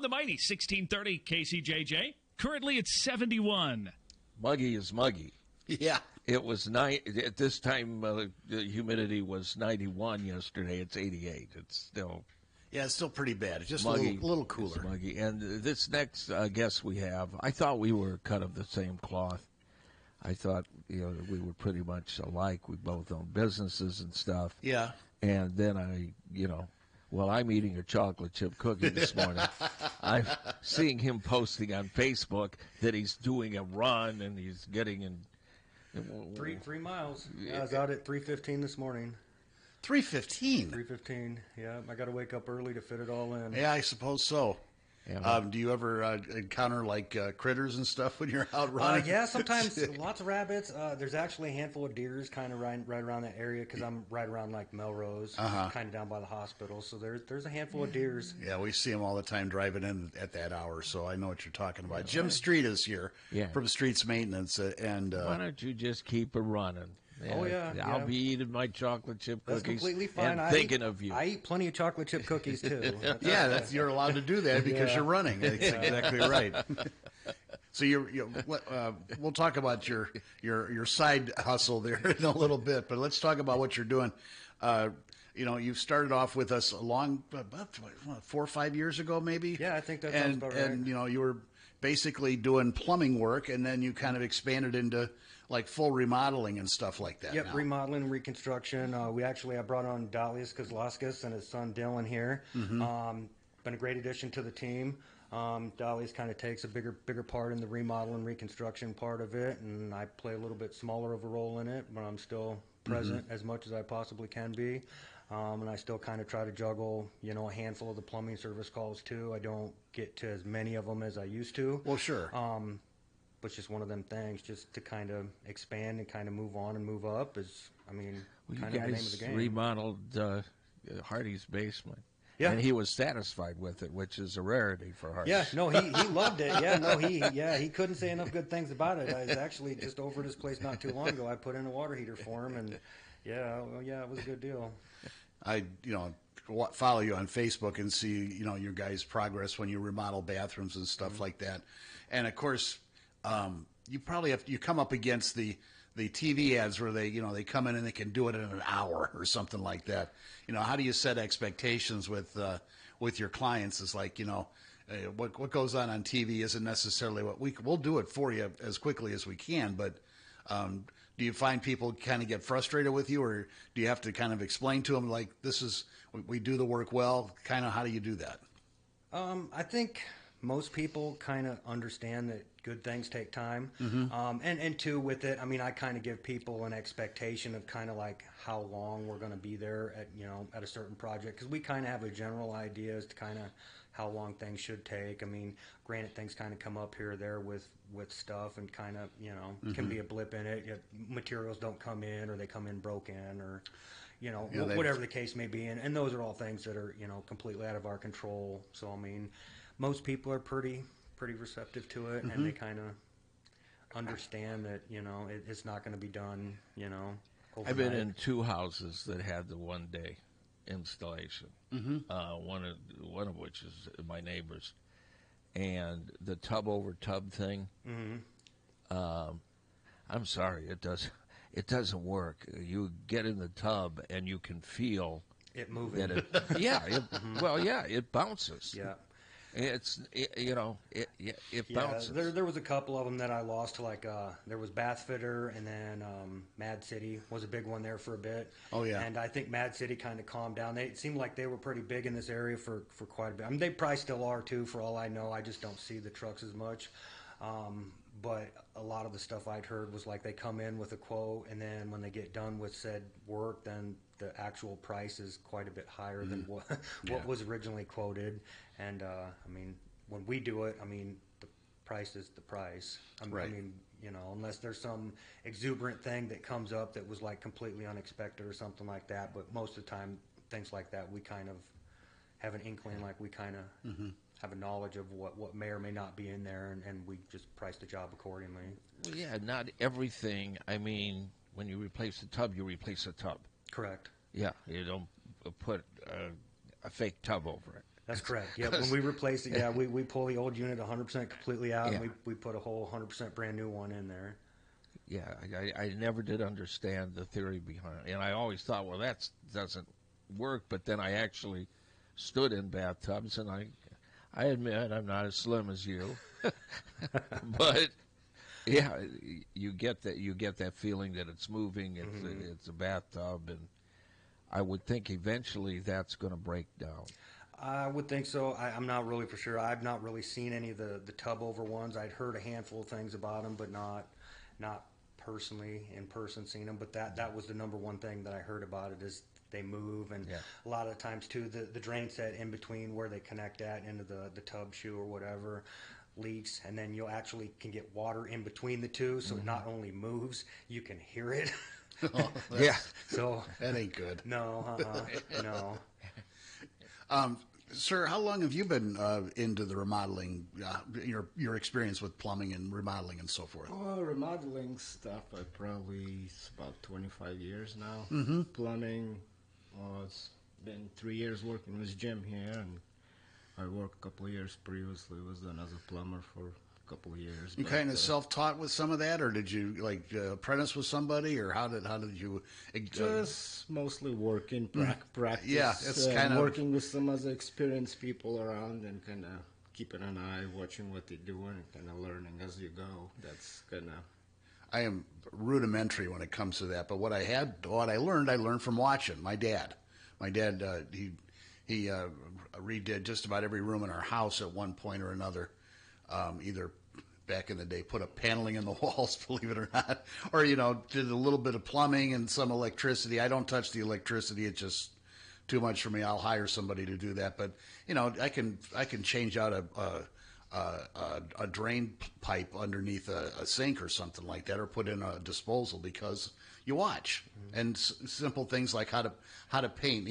The mighty 1630 KCJJ. Currently it's 71. Muggy is muggy. Yeah. It was at this time, the humidity was 91 yesterday. It's 88. It's still. Yeah, it's still pretty bad. It's just muggy. a little cooler. It's muggy. And this next guest we have, I thought we were cut of the same cloth. I thought, we were pretty much alike. We both own businesses and stuff. Yeah. And then I'm eating a chocolate chip cookie this morning. I'm seeing him posting on Facebook that he's doing a run and he's getting in 3 miles. Yeah, I was out at 3:15 this morning. 3:15. 3:15. Yeah, I got to wake up early to fit it all in. Yeah, I suppose so. Yeah, do you ever encounter critters and stuff when you're out running? Yeah, sometimes lots of rabbits. There's actually a handful of deers kind of right around that area because I'm right around Melrose, kind of down by the hospital. So there's a handful of deers. Yeah, we see them all the time driving in at that hour. So I know what you're talking about. Jim Streit is here from Streit's Maintenance, and why don't you just keep it running? Yeah, I'll be eating my chocolate chip cookies. That's completely fine. And thinking of you. I eat plenty of chocolate chip cookies too. You're allowed to do that because you're running. That's exactly right. So we'll talk about your side hustle there in a little bit, but let's talk about what you're doing. You started off with us about 4 or 5 years ago, maybe. Yeah, I think that sounds about right. And you were basically doing plumbing work, and then you kind of expanded into full remodeling and stuff like that. Yep, now. Remodeling and reconstruction. I brought on Dalius Kozlauskas and his son Dylan here. Been a great addition to the team. Dalius kind of takes a bigger part in the remodel and reconstruction part of it, and I play a little bit smaller of a role in it, but I'm still present as much as I possibly can be. And I still kind of try to juggle, a handful of the plumbing service calls too. I don't get to as many of them as I used to. Well, sure. But it's just one of them things, just to kind of expand and kind of move on and move up is, kind of the name of the game. Remodeled Hardy's basement. Yeah. And he was satisfied with it, which is a rarity for Hardy. Yeah, no, he loved it. Yeah, no, he couldn't say enough good things about it. I was actually just over at his place not too long ago. I put in a water heater for him, and it was a good deal. I follow you on Facebook and see your guys' progress when you remodel bathrooms and stuff like that. And of course, you probably you come up against the TV ads where they come in and they can do it in an hour or something like that. How do you set expectations with your clients? It's what goes on TV isn't necessarily what we'll do it for you as quickly as we can, but do you find people kind of get frustrated with you, or do you have to kind of explain to them we do the work well? Kind of how do you do that? I think most people kind of understand that good things take time. And two, with it, I kind of give people an expectation of kind of how long we're going to be there at a certain project, because we kind of have a general idea as to kind of how long things should take. Granted, things kind of come up here or there with stuff, and kind of, can be a blip in it. Materials don't come in, or they come in broken, or whatever the case may be. And those are all things that are, completely out of our control. So, most people are pretty receptive to it, and they kind of understand that, it's not going to be done, overnight. I've been in 2 houses that had the 1-day installation, one of which is my neighbor's. And the tub over tub thing, I'm sorry, it doesn't work. You get in the tub and you can feel it moving. It bounces. Yeah. It bounces. There was a couple of them that I lost to there was Bath Fitter, and then Mad City was a big one there for a bit. Oh yeah. And I think Mad City kind of calmed down. It seemed like they were pretty big in this area for quite a bit. They probably still are too, for all I know. I just don't see the trucks as much. But a lot of the stuff I'd heard was they come in with a quote, and then when they get done with said work, then the actual price is quite a bit higher than what was originally quoted. And when we do it, the price is the price. Unless there's some exuberant thing that comes up that was completely unexpected or something like that. But most of the time, things like that, we kind of have an inkling, we kind of have a knowledge of what may or may not be in there, and we just price the job accordingly. Well, yeah, not everything. When you replace a tub, you replace a tub. Correct. Yeah, you don't put a fake tub over it. That's correct. Yeah, when we replace it, we pull the old unit 100% completely out, and we put a whole 100% brand new one in there. Yeah, I never did understand the theory behind it. And I always thought, well, that doesn't work. But then I actually stood in bathtubs, and I admit I'm not as slim as you. But, yeah, you get that feeling that it's moving. It's a bathtub, and I would think eventually that's going to break down. I would think so. I'm not really for sure. I've not really seen any of the tub over ones. I'd heard a handful of things about them, but not personally in person seen them. But that was the number one thing that I heard about it is they move, and a lot of the times too the drain set in between where they connect that into the tub shoe or whatever leaks, and then you'll actually can get water in between the two, so it not only moves, you can hear it. So that ain't good. No, no. Sir, how long have you been into the remodeling, your experience with plumbing and remodeling and so forth? Well, remodeling stuff, it's about 25 years now. Plumbing, it's been 3 years working with Jim here, and I worked a couple of years previously, was done as a plumber for a couple of years. You kind of self-taught with some of that, or did you apprentice with somebody, or how did you? Just mostly working, practice. Yeah, it's kind of working with some other experienced people around and kind of keeping an eye, watching what they're doing, and kind of learning as you go. That's kind of. I am rudimentary when it comes to that, but what I learned from watching my dad. My dad, he redid just about every room in our house at one point or another. Either back in the day, put up paneling in the walls, believe it or not, or did a little bit of plumbing and some electricity. I don't touch the electricity; it's just too much for me. I'll hire somebody to do that. But I can change out a drain pipe underneath a sink or something like that, or put in a disposal because you watch. And simple things like how to paint.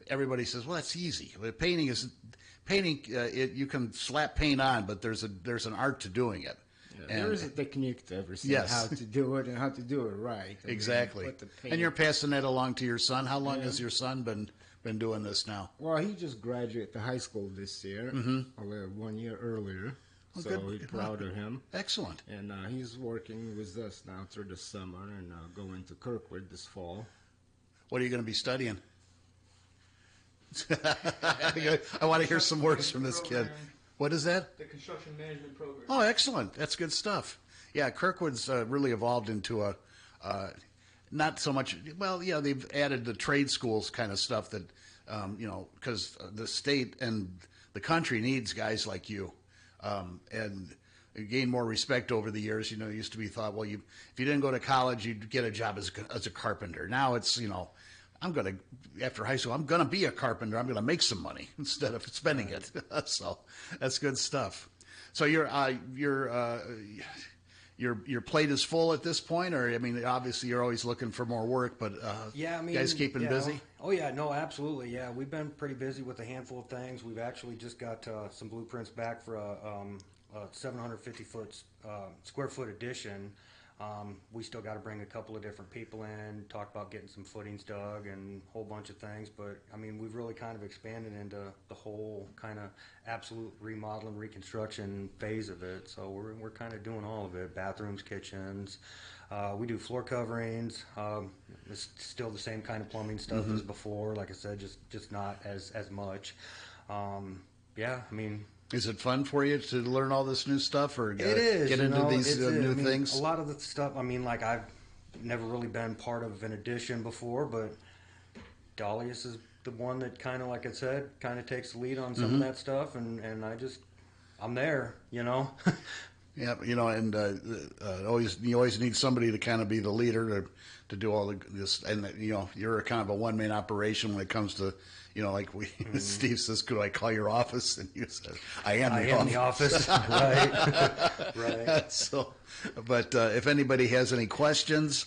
Everybody says, well, that's easy. But painting, you can slap paint on, but there's an art to doing it. Yeah, there is a technique to everything, how to do it and how to do it right. Exactly. And you're passing that along to your son. How long has your son been doing this now? Well, he just graduated high school this year, 1 year earlier. Oh, so we're proud of him. Excellent. And he's working with us now through the summer and going to Kirkwood this fall. What are you going to be studying? I want to hear some words from this kid. What is that? The construction management program. Oh, excellent. That's good stuff. Yeah, Kirkwood's really evolved into a not so much. Well, yeah, they've added the trade schools kind of stuff that because the state and the country needs guys like you, and you gain more respect over the years. It used to be thought, well, if you didn't go to college, you'd get a job as a carpenter. Now it's after high school, I'm going to be a carpenter. I'm going to make some money instead of spending it. So that's good stuff. So your plate is full at this point, or obviously you're always looking for more work, but guys keeping busy. Oh yeah, no, absolutely. Yeah, we've been pretty busy with a handful of things. We've actually just got some blueprints back for a 750 square foot addition. We still got to bring a couple of different people in, talk about getting some footings dug and a whole bunch of things. But, we've really kind of expanded into the whole kind of absolute remodeling, reconstruction phase of it. So we're kind of doing all of it, bathrooms, kitchens. We do floor coverings. It's still the same kind of plumbing stuff as before. Like I said, just not as much. Is it fun for you to learn all this new stuff, or it is, get into these new things? A lot of the stuff, I've never really been part of an addition before, but Dahlius is the one that kind of, like I said, kind of takes the lead on some of that stuff, and I'm there, Yeah, and you always need somebody to kind of be the leader to do all this, and you're a kind of a one-man operation when it comes to. Like Steve says, could I call your office? And you said, I am the office. Right. So, but if anybody has any questions,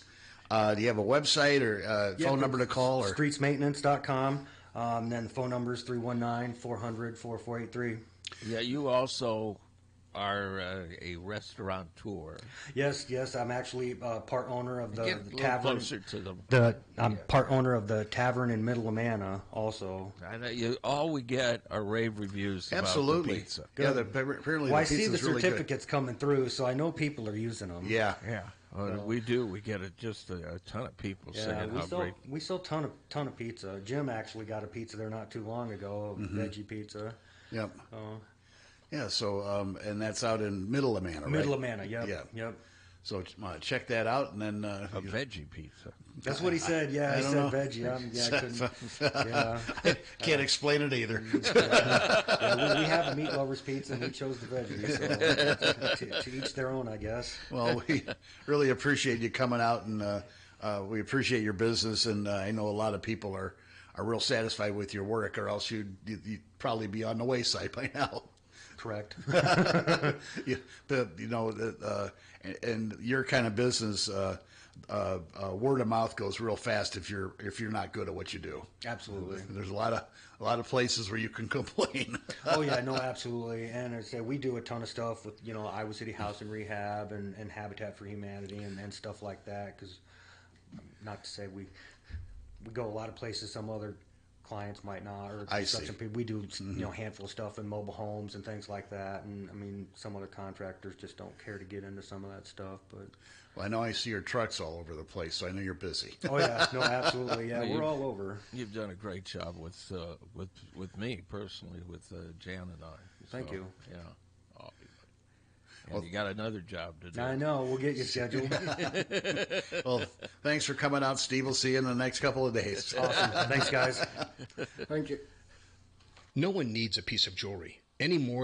do you have a website or phone number to call? Or streetsmaintenance.com. Then the phone number is 319-400-4483. Yeah, you also are a restaurateur. Yes, I'm actually part owner of the Get a little tavern. closer to them. I'm part owner of the tavern in Middle Amana also. I know all we get are rave reviews Absolutely. about the pizza. Yeah, apparently Well, I the see the pizza's really good. certificates coming through, so I know people are using them. Yeah. Yeah, we do. We get just a ton of people Yeah, saying how great. we sell ton of pizza. Jim actually got a pizza there not too long ago, veggie pizza. Yep. Yeah. So, and that's out in Middle Amana, right? Middle Amana, yep. Yeah. Yep. So check that out, and then A veggie pizza. That's what he said. Yeah, I he don't said know. veggie. I couldn't. Yeah. can't explain it either. Yeah, we have a meat lovers pizza, and we chose the veggie. So to each their own, I guess. Well, we really appreciate you coming out, and we appreciate your business. And I know a lot of people are real satisfied with your work, or else you'd probably be on the wayside by now. Correct. Yeah, but and your kind of business, word of mouth goes real fast if you're not good at what you do. Absolutely. There's a lot of places where you can complain. Oh yeah, no, absolutely. And I say we do a ton of stuff with Iowa City Housing Rehab and Habitat for Humanity and stuff like that. Because not to say we go a lot of places some other clients might not, or I see. construction people. We do handful of stuff in mobile homes and things like that. And I mean, some other contractors just don't care to get into some of that stuff. But Well, I know I see your trucks all over the place, so I know you're busy. oh yeah, no, absolutely, yeah, Well, we're all over. You've done a great job with me personally, with Jan and I. Thank you. Yeah. And you got another job to do. I know. We'll get you scheduled. Well, thanks for coming out, Steve. We'll see you in the next couple of days. Awesome. Thanks, guys. Thank you. No one needs a piece of jewelry any more